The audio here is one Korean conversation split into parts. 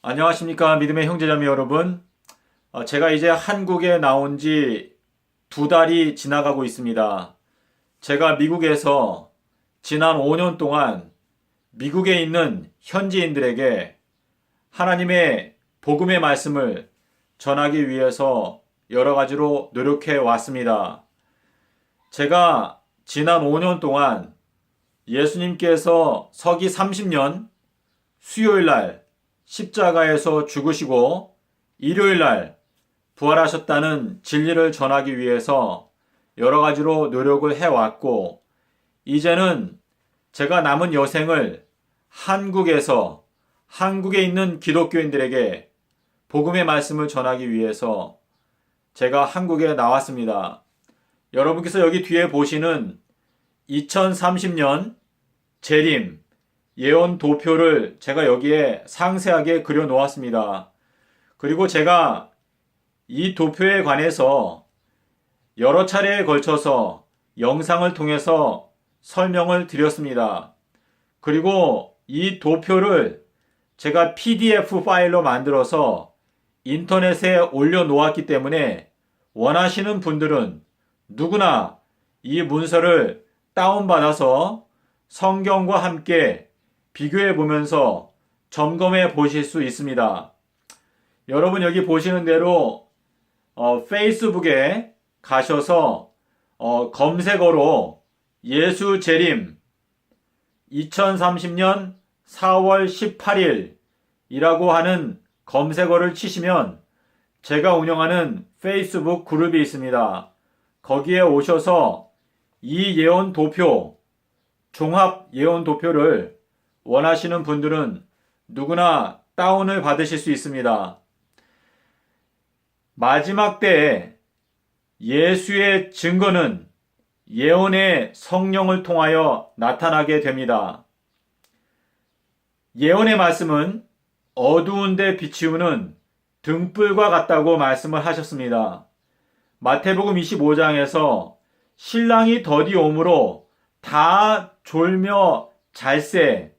안녕하십니까 믿음의 형제자매 여러분. 제가 이제 한국에 나온 지 2달이 지나가고 있습니다. 제가 미국에서 지난 5년 동안 미국에 있는 현지인들에게 하나님의 복음의 말씀을 전하기 위해서 여러 가지로 노력해 왔습니다. 제가 지난 5년 동안 예수님께서 서기 30년 수요일 날 십자가에서 죽으시고 일요일 날 부활하셨다는 진리를 전하기 위해서 여러 가지로 노력을 해왔고, 이제는 제가 남은 여생을 한국에서 한국에 있는 기독교인들에게 복음의 말씀을 전하기 위해서 제가 한국에 나왔습니다. 여러분께서 여기 뒤에 보시는 2030년 재림 예언 도표를 제가 여기에 상세하게 그려 놓았습니다. 그리고 제가 이 도표에 관해서 여러 차례에 걸쳐서 영상을 통해서 설명을 드렸습니다. 그리고 이 도표를 제가 PDF 파일로 만들어서 인터넷에 올려놓았기 때문에 원하시는 분들은 누구나 이 문서를 다운받아서 성경과 함께 비교해 보면서 점검해 보실 수 있습니다. 여러분 여기 보시는 대로 페이스북에 가셔서 검색어로 예수 재림 2030년 4월 18일 이라고 하는 검색어를 치시면 제가 운영하는 페이스북 그룹이 있습니다. 거기에 오셔서 이 예언 도표, 종합 예언 도표를 원하시는 분들은 누구나 다운을 받으실 수 있습니다. 마지막 때에 예수의 증거는 예언의 성령을 통하여 나타나게 됩니다. 예언의 말씀은 어두운 데 비치우는 등불과 같다고 말씀을 하셨습니다. 마태복음 25장에서 신랑이 더디 오므로 다 졸며 잘새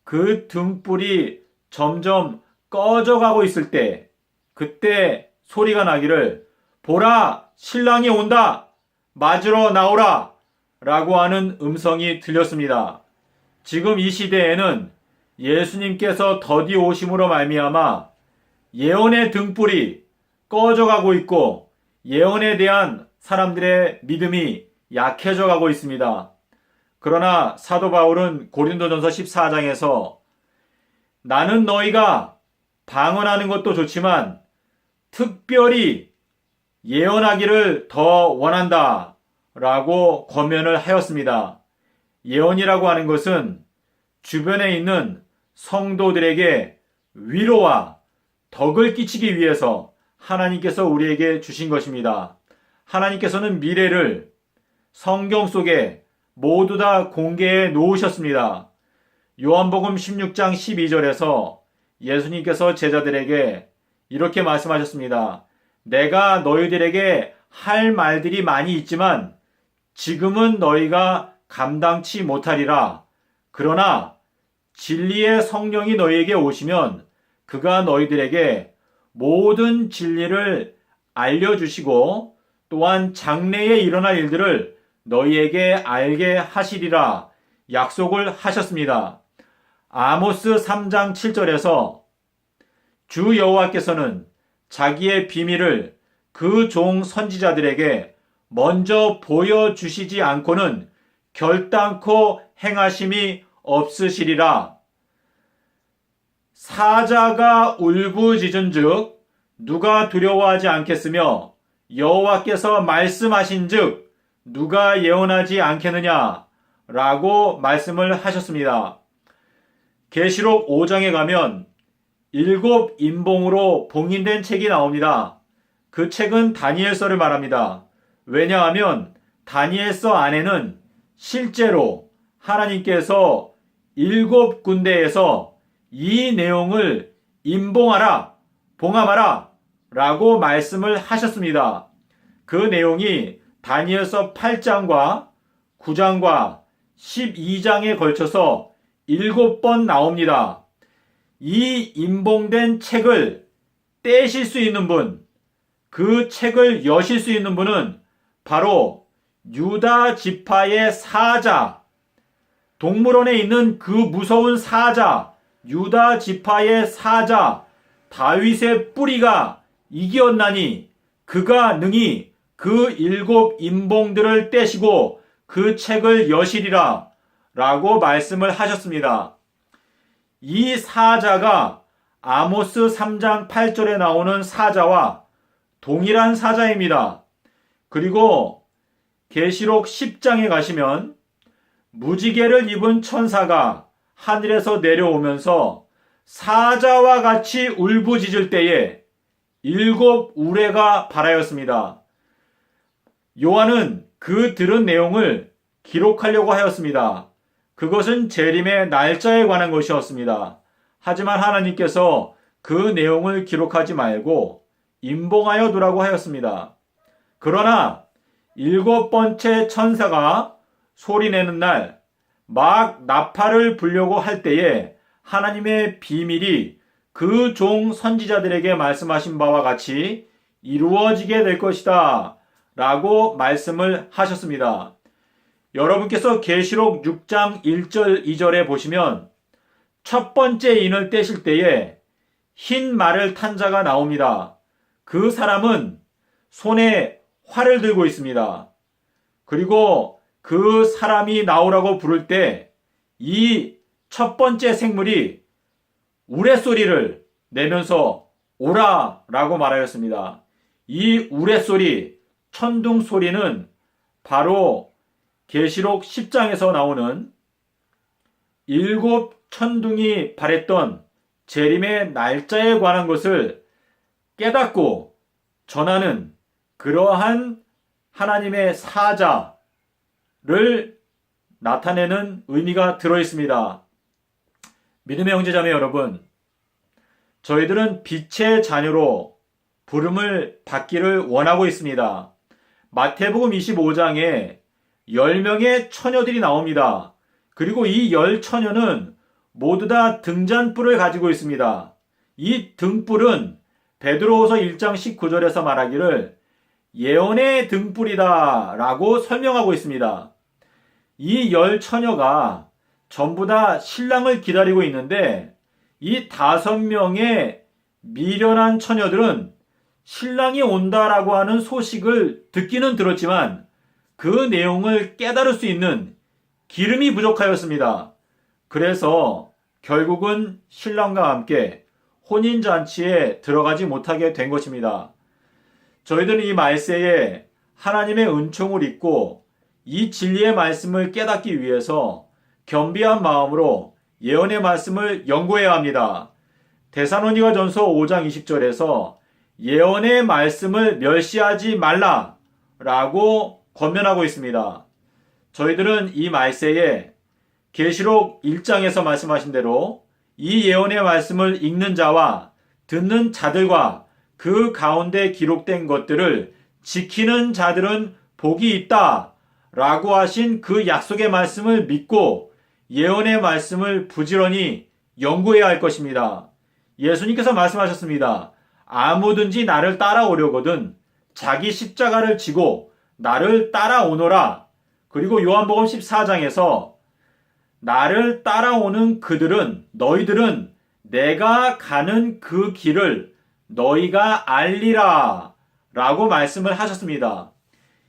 그 등불이 점점 꺼져가고 있을 때, 그때 소리가 나기를 보라 신랑이 온다 맞으러 나오라 라고 하는 음성이 들렸습니다. 지금 이 시대에는 예수님께서 더디 오심으로 말미암아 예언의 등불이 꺼져가고 있고 예언에 대한 사람들의 믿음이 약해져 가고 있습니다. 그러나 사도 바울은 고린도전서 14장에서 나는 너희가 방언하는 것도 좋지만 특별히 예언하기를 더 원한다 라고 권면을 하였습니다. 예언이라고 하는 것은 주변에 있는 성도들에게 위로와 덕을 끼치기 위해서 하나님께서 우리에게 주신 것입니다. 하나님께서는 미래를 성경 속에 모두 다 공개해 놓으셨습니다. 요한복음 16장 12절에서 예수님께서 제자들에게 이렇게 말씀하셨습니다. 내가 너희들에게 할 말들이 많이 있지만 지금은 너희가 감당치 못하리라. 그러나 진리의 성령이 너희에게 오시면 그가 너희들에게 모든 진리를 알려주시고 또한 장래에 일어날 일들을 너희에게 알게 하시리라 약속을 하셨습니다. 아모스 3장 7절에서 주 여호와께서는 자기의 비밀을 그 종 선지자들에게 먼저 보여주시지 않고는 결단코 행하심이 없으시리라. 사자가 울부짖은즉 누가 두려워하지 않겠으며 여호와께서 말씀하신즉 누가 예언하지 않겠느냐 라고 말씀을 하셨습니다. 계시록 5장에 가면 7 인봉으로 봉인된 책이 나옵니다. 그 책은 다니엘서를 말합니다. 왜냐하면 다니엘서 안에는 실제로 하나님께서 7 군데에서 이 내용을 인봉하라, 봉함하라 라고 말씀을 하셨습니다. 그 내용이 다니엘서 8장과 9장과 12장에 걸쳐서 7번 나옵니다. 이 임봉된 책을 떼실 수 있는 분, 그 책을 여실 수 있는 분은 바로 유다 지파의 사자, 동물원에 있는 그 무서운 사자, 유다 지파의 사자 다윗의 뿌리가 이기었나니 그가 능히 그 7 임봉들을 떼시고 그 책을 여시리라 라고 말씀을 하셨습니다. 이 사자가 아모스 3장 8절에 나오는 사자와 동일한 사자입니다. 그리고 계시록 10장에 가시면 무지개를 입은 천사가 하늘에서 내려오면서 사자와 같이 울부짖을 때에 7 우레가 발하였습니다. 요한은 그 들은 내용을 기록하려고 하였습니다. 그것은 재림의 날짜에 관한 것이었습니다. 하지만 하나님께서 그 내용을 기록하지 말고 임봉하여 두라고 하였습니다. 그러나 7번째 천사가 소리내는 날 막 나팔을 불려고 할 때에 하나님의 비밀이 그 종 선지자들에게 말씀하신 바와 같이 이루어지게 될 것이다 라고 말씀을 하셨습니다. 여러분께서 계시록 6장 1절 2절에 보시면 첫 번째 인을 떼실 때에 흰 말을 탄 자가 나옵니다. 그 사람은 손에 활을 들고 있습니다. 그리고 그 사람이 나오라고 부를 때 이 첫 번째 생물이 우레소리를 내면서 오라 라고 말하였습니다. 이 우레소리, 천둥소리는 바로 계시록 10장에서 나오는 7 천둥이 발했던 재림의 날짜에 관한 것을 깨닫고 전하는 그러한 하나님의 사자를 나타내는 의미가 들어있습니다. 믿음의 형제자매 여러분, 저희들은 빛의 자녀로 부름을 받기를 원하고 있습니다. 마태복음 25장에 10명의 처녀들이 나옵니다. 그리고 이 10처녀는 모두 다 등잔불을 가지고 있습니다. 이 등불은 베드로후서 1장 19절에서 말하기를 예언의 등불이다 라고 설명하고 있습니다. 이 10처녀가 전부 다 신랑을 기다리고 있는데 이 5명의 미련한 처녀들은 신랑이 온다라고 하는 소식을 듣기는 들었지만 그 내용을 깨달을 수 있는 기름이 부족하였습니다. 그래서 결국은 신랑과 함께 혼인잔치에 들어가지 못하게 된 것입니다. 저희들은 이 말세에 하나님의 은총을 입고 이 진리의 말씀을 깨닫기 위해서 겸비한 마음으로 예언의 말씀을 연구해야 합니다. 데살로니가전서 5장 20절에서 예언의 말씀을 멸시하지 말라라고 권면하고 있습니다. 저희들은 이 말세에 계시록 1장에서 말씀하신 대로 이 예언의 말씀을 읽는 자와 듣는 자들과 그 가운데 기록된 것들을 지키는 자들은 복이 있다 라고 하신 그 약속의 말씀을 믿고 예언의 말씀을 부지런히 연구해야 할 것입니다. 예수님께서 말씀하셨습니다. 아무든지 나를 따라오려거든 자기 십자가를 지고 나를 따라오너라. 그리고 요한복음 14장에서 나를 따라오는 너희들은 내가 가는 그 길을 너희가 알리라 라고 말씀을 하셨습니다.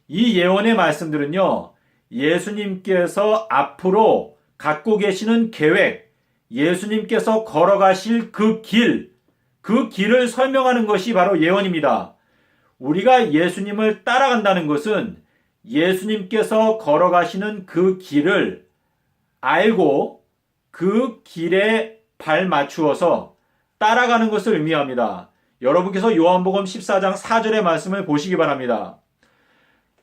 이 예언의 말씀들은요, 예수님께서 앞으로 갖고 계시는 계획, 예수님께서 걸어가실 그 길을 설명하는 것이 바로 예언입니다. 우리가 예수님을 따라간다는 것은 예수님께서 걸어가시는 그 길을 알고 그 길에 발 맞추어서 따라가는 것을 의미합니다. 여러분께서 요한복음 14장 4절의 말씀을 보시기 바랍니다.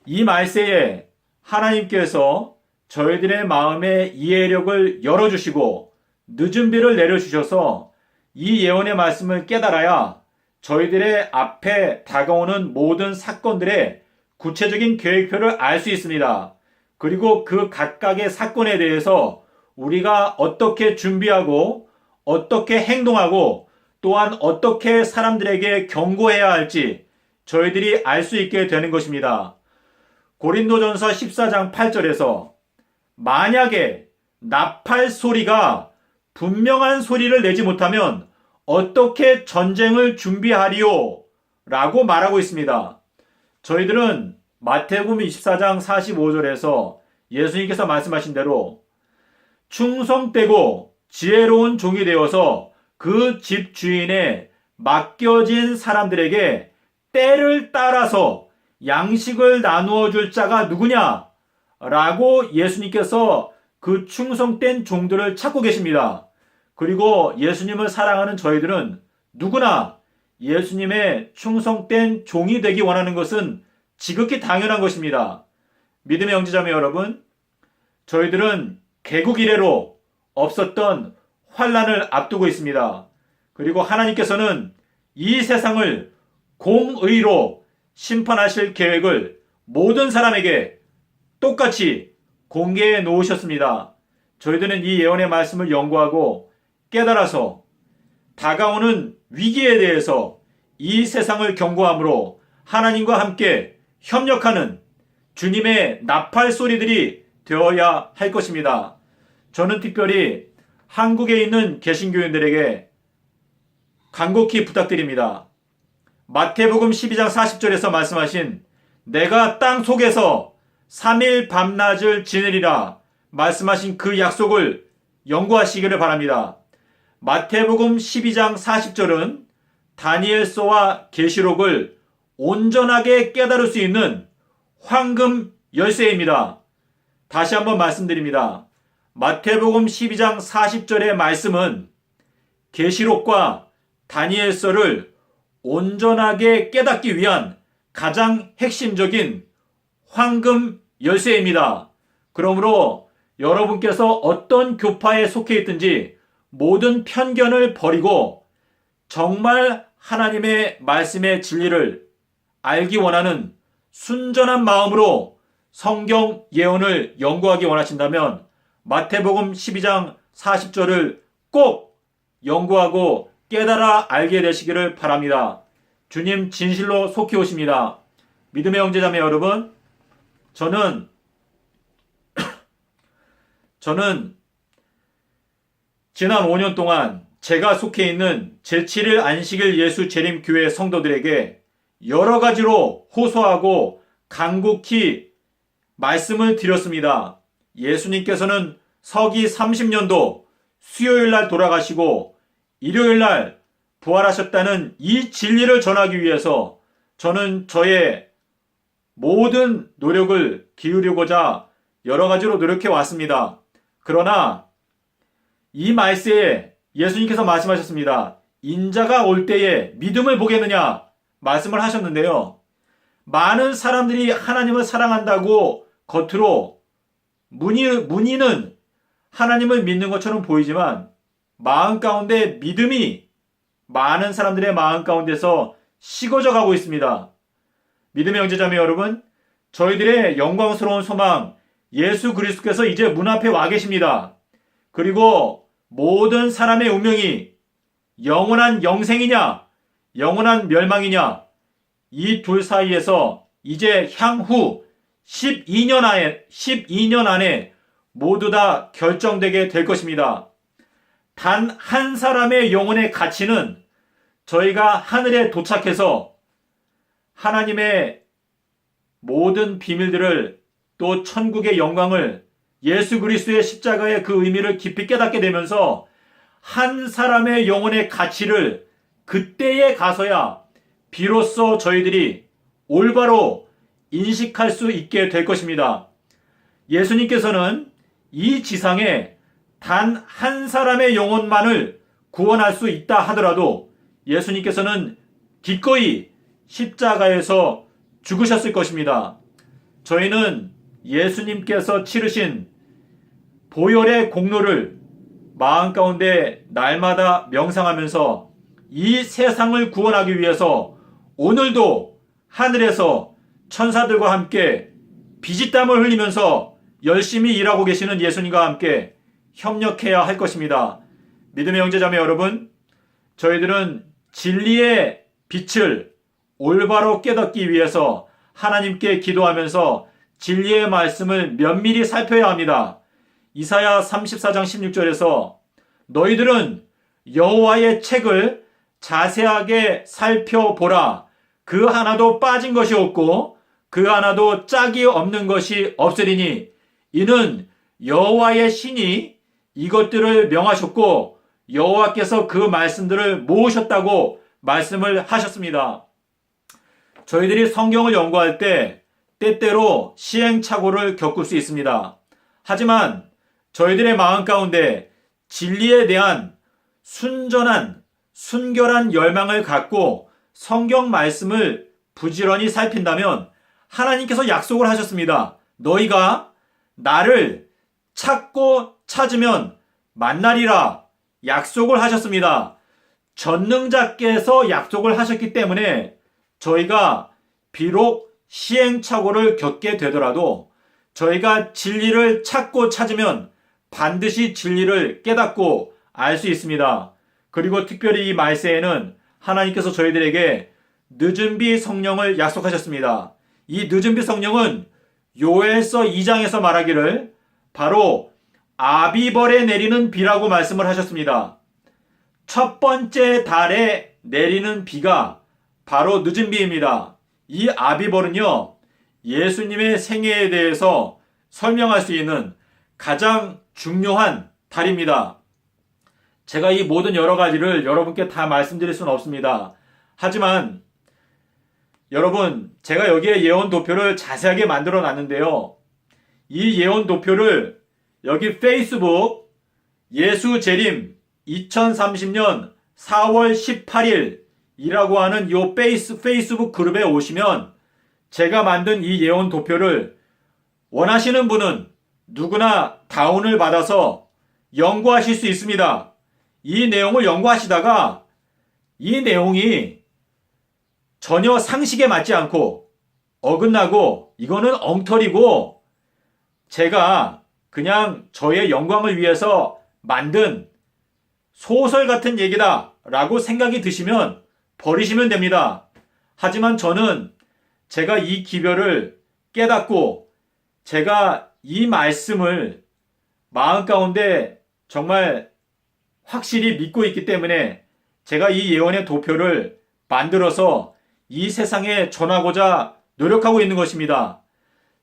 이 말세에 하나님께서 저희들의 마음의 이해력을 열어주시고 늦은 비를 내려주셔서 이 예언의 말씀을 깨달아야 저희들의 앞에 다가오는 모든 사건들의 구체적인 계획표를 알 수 있습니다. 그리고 그 각각의 사건에 대해서 우리가 어떻게 준비하고 어떻게 행동하고 또한 어떻게 사람들에게 경고해야 할지 저희들이 알 수 있게 되는 것입니다. 고린도전서 14장 8절에서 만약에 나팔 소리가 분명한 소리를 내지 못하면 어떻게 전쟁을 준비하리요? 라고 말하고 있습니다. 저희들은 마태복음 24장 45절에서 예수님께서 말씀하신 대로 충성되고 지혜로운 종이 되어서 그 집 주인의 맡겨진 사람들에게 때를 따라서 양식을 나누어 줄 자가 누구냐? 라고 예수님께서 그 충성된 종들을 찾고 계십니다. 그리고 예수님을 사랑하는 저희들은 누구나 예수님의 충성된 종이 되기 원하는 것은 지극히 당연한 것입니다. 믿음의 형제자매 여러분, 저희들은 개국 이래로 없었던 환난을 앞두고 있습니다. 그리고 하나님께서는 이 세상을 공의로 심판하실 계획을 모든 사람에게 똑같이 공개해 놓으셨습니다. 저희들은 이 예언의 말씀을 연구하고 깨달아서 다가오는 위기에 대해서 이 세상을 경고함으로 하나님과 함께 협력하는 주님의 나팔 소리들이 되어야 할 것입니다. 저는 특별히 한국에 있는 개신교인들에게 간곡히 부탁드립니다. 마태복음 12장 40절에서 말씀하신 내가 땅 속에서 3일 밤낮을 지내리라 말씀하신 그 약속을 연구하시기를 바랍니다. 마태복음 12장 40절은 다니엘서와 계시록을 온전하게 깨달을 수 있는 황금 열쇠입니다. 다시 한번 말씀드립니다. 마태복음 12장 40절의 말씀은 계시록과 다니엘서를 온전하게 깨닫기 위한 가장 핵심적인 황금 열쇠입니다. 그러므로 여러분께서 어떤 교파에 속해 있든지 모든 편견을 버리고 정말 하나님의 말씀의 진리를 알기 원하는 순전한 마음으로 성경 예언을 연구하기 원하신다면 마태복음 12장 40절을 꼭 연구하고 깨달아 알게 되시기를 바랍니다. 주님 진실로 속히 오십니다. 믿음의 형제자매 여러분, 저는 지난 5년 동안 제가 속해 있는 제7일 안식일 예수 재림교회 성도들에게 여러 가지로 호소하고 간곡히 말씀을 드렸습니다. 예수님께서는 서기 30년도 수요일 날 돌아가시고 일요일 날 부활하셨다는 이 진리를 전하기 위해서 저는 저의 모든 노력을 기울이고자 여러 가지로 노력해 왔습니다. 그러나 이 말세에 예수님께서 말씀하셨습니다. 인자가 올 때에 믿음을 보겠느냐 말씀을 하셨는데요. 많은 사람들이 하나님을 사랑한다고 겉으로 문의는 하나님을 믿는 것처럼 보이지만 마음 가운데 믿음이 많은 사람들의 마음 가운데서 식어져 가고 있습니다. 믿음의 형제자매 여러분, 저희들의 영광스러운 소망 예수 그리스도께서 이제 문 앞에 와 계십니다. 그리고 모든 사람의 운명이 영원한 영생이냐 영원한 멸망이냐 이 둘 사이에서 이제 향후 12년 안에 모두 다 결정되게 될 것입니다. 단 한 사람의 영혼의 가치는 저희가 하늘에 도착해서 하나님의 모든 비밀들을 또 천국의 영광을 예수 그리스도의 십자가의 그 의미를 깊이 깨닫게 되면서 한 사람의 영혼의 가치를 그때에 가서야 비로소 저희들이 올바로 인식할 수 있게 될 것입니다. 예수님께서는 이 지상에 단 한 사람의 영혼만을 구원할 수 있다 하더라도 예수님께서는 기꺼이 십자가에서 죽으셨을 것입니다. 저희는 예수님께서 치르신 보혈의 공로를 마음 가운데 날마다 명상하면서 이 세상을 구원하기 위해서 오늘도 하늘에서 천사들과 함께 피지땀을 흘리면서 열심히 일하고 계시는 예수님과 함께 협력해야 할 것입니다. 믿음의 형제자매 여러분, 저희들은 진리의 빛을 올바로 깨닫기 위해서 하나님께 기도하면서 진리의 말씀을 면밀히 살펴야 합니다. 이사야 34장 16절에서 너희들은 여호와의 책을 자세하게 살펴보라. 그 하나도 빠진 것이 없고 그 하나도 짝이 없는 것이 없으리니 이는 여호와의 신이 이것들을 명하셨고 여호와께서 그 말씀들을 모으셨다고 말씀을 하셨습니다. 저희들이 성경을 연구할 때 때때로 시행착오를 겪을 수 있습니다. 하지만 저희들의 마음 가운데 진리에 대한 순결한 열망을 갖고 성경 말씀을 부지런히 살핀다면 하나님께서 약속을 하셨습니다. 너희가 나를 찾고 찾으면 만나리라 약속을 하셨습니다. 전능자께서 약속을 하셨기 때문에 저희가 비록 시행착오를 겪게 되더라도 저희가 진리를 찾고 찾으면 반드시 진리를 깨닫고 알 수 있습니다. 그리고 특별히 이 말세에는 하나님께서 저희들에게 늦은비 성령을 약속하셨습니다. 이 늦은비 성령은 요엘서 2장에서 말하기를 바로 아비벌에 내리는 비라고 말씀을 하셨습니다. 첫 번째 달에 내리는 비가 바로 늦은 비입니다. 이 아비벌은요, 예수님의 생애에 대해서 설명할 수 있는 가장 중요한 달입니다. 제가 이 모든 여러 가지를 여러분께 다 말씀드릴 수는 없습니다. 하지만 여러분, 제가 여기에 예언 도표를 자세하게 만들어 놨는데요. 이 예언 도표를 여기 페이스북 예수 재림 2030년 4월 18일 이라고 하는 이 페이스북 그룹에 오시면 제가 만든 이 예언 도표를 원하시는 분은 누구나 다운을 받아서 연구하실 수 있습니다. 이 내용을 연구하시다가 이 내용이 전혀 상식에 맞지 않고 어긋나고 이거는 엉터리고 제가 그냥 저의 영광을 위해서 만든 소설 같은 얘기다 라고 생각이 드시면 버리시면 됩니다. 하지만 저는 제가 이 기별을 깨닫고 제가 이 말씀을 마음 가운데 정말 확실히 믿고 있기 때문에 제가 이 예언의 도표를 만들어서 이 세상에 전하고자 노력하고 있는 것입니다.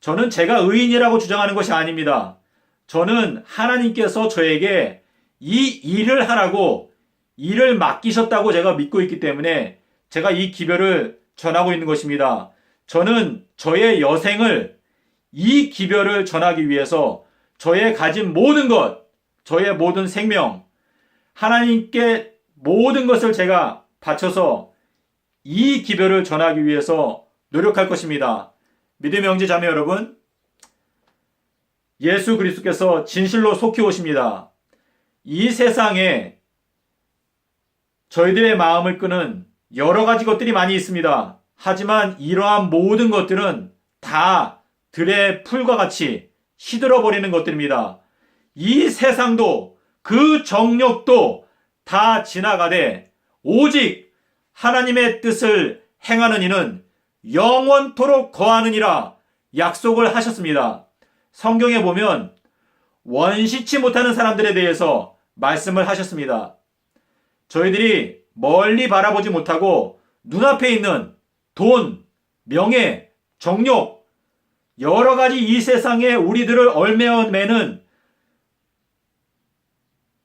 저는 제가 의인이라고 주장하는 것이 아닙니다. 저는 하나님께서 저에게 이 일을 하라고 일을 맡기셨다고 제가 믿고 있기 때문에 제가 이 기별을 전하고 있는 것입니다. 저는 저의 여생을 이 기별을 전하기 위해서 저의 가진 모든 것, 저의 모든 생명, 하나님께 모든 것을 제가 바쳐서 이 기별을 전하기 위해서 노력할 것입니다. 믿음의 형제 자매 여러분, 예수 그리스도께서 진실로 속히 오십니다. 이 세상에 저희들의 마음을 끄는 여러 가지 것들이 많이 있습니다. 하지만 이러한 모든 것들은 다 들의 풀과 같이 시들어버리는 것들입니다. 이 세상도 그 정욕도 다 지나가되 오직 하나님의 뜻을 행하는 이는 영원토록 거하느니라 약속을 하셨습니다. 성경에 보면 원시치 못하는 사람들에 대해서 말씀을 하셨습니다. 저희들이 멀리 바라보지 못하고 눈앞에 있는 돈, 명예, 정욕, 여러 가지 이 세상에 우리들을 얽매는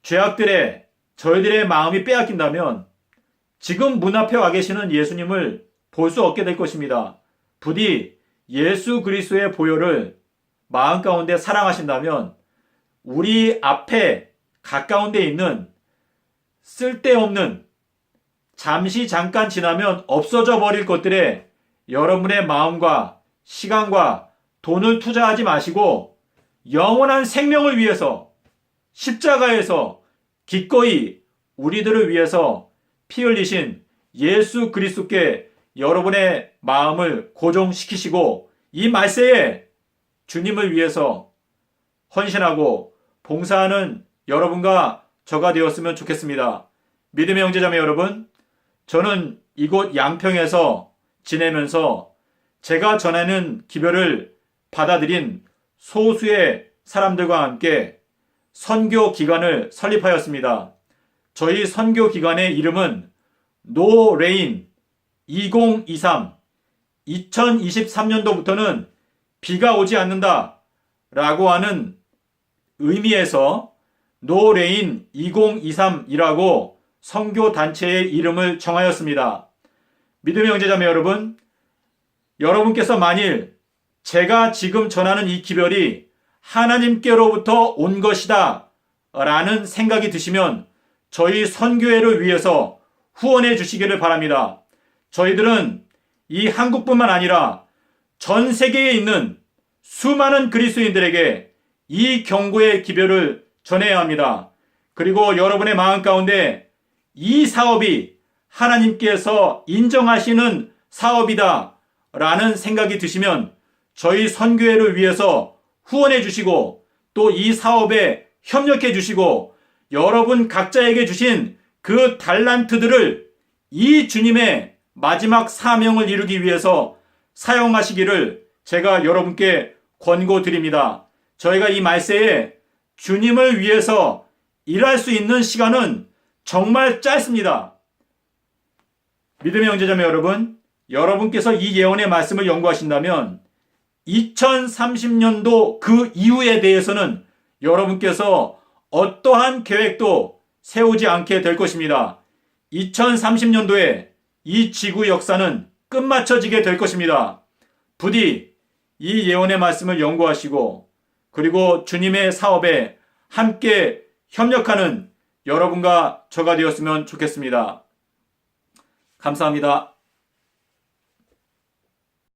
죄악들에 저희들의 마음이 빼앗긴다면 지금 문 앞에 와 계시는 예수님을 볼 수 없게 될 것입니다. 부디 예수 그리스도의 보혈을 마음 가운데 사랑하신다면 우리 앞에 가까운 데 있는 쓸데없는 잠시 잠깐 지나면 없어져 버릴 것들에 여러분의 마음과 시간과 돈을 투자하지 마시고 영원한 생명을 위해서 십자가에서 기꺼이 우리들을 위해서 피 흘리신 예수 그리스도께 여러분의 마음을 고정시키시고 이 말세에 주님을 위해서 헌신하고 봉사하는 여러분과 저가 되었으면 좋겠습니다. 믿음의 형제자매 여러분, 저는 이곳 양평에서 지내면서 제가 전하는 기별을 받아들인 소수의 사람들과 함께 선교 기관을 설립하였습니다. 저희 선교 기관의 이름은 노레인 2023, 2023년도부터는 비가 오지 않는다 라고 하는 의미에서 노레인 2023이라고 선교단체의 이름을 정하였습니다. 믿음의 형제자매 여러분, 여러분께서 만일 제가 지금 전하는 이 기별이 하나님께로부터 온 것이다 라는 생각이 드시면 저희 선교회를 위해서 후원해 주시기를 바랍니다. 저희들은 이 한국뿐만 아니라 전 세계에 있는 수많은 그리스도인들에게 이 경고의 기별을 전해야 합니다. 그리고 여러분의 마음 가운데 이 사업이 하나님께서 인정하시는 사업이다 라는 생각이 드시면 저희 선교회를 위해서 후원해 주시고 또 이 사업에 협력해 주시고 여러분 각자에게 주신 그 달란트들을 이 주님의 마지막 사명을 이루기 위해서 사용하시기를 제가 여러분께 권고드립니다. 저희가 이 말세에 주님을 위해서 일할 수 있는 시간은 정말 짧습니다. 믿음의 형제자매 여러분, 여러분께서 이 예언의 말씀을 연구하신다면 2030년도 그 이후에 대해서는 여러분께서 어떠한 계획도 세우지 않게 될 것입니다. 2030년도에 이 지구 역사는 끝마쳐지게 될 것입니다. 부디 이 예언의 말씀을 연구하시고 그리고 주님의 사업에 함께 협력하는 여러분과 저가 되었으면 좋겠습니다. 감사합니다.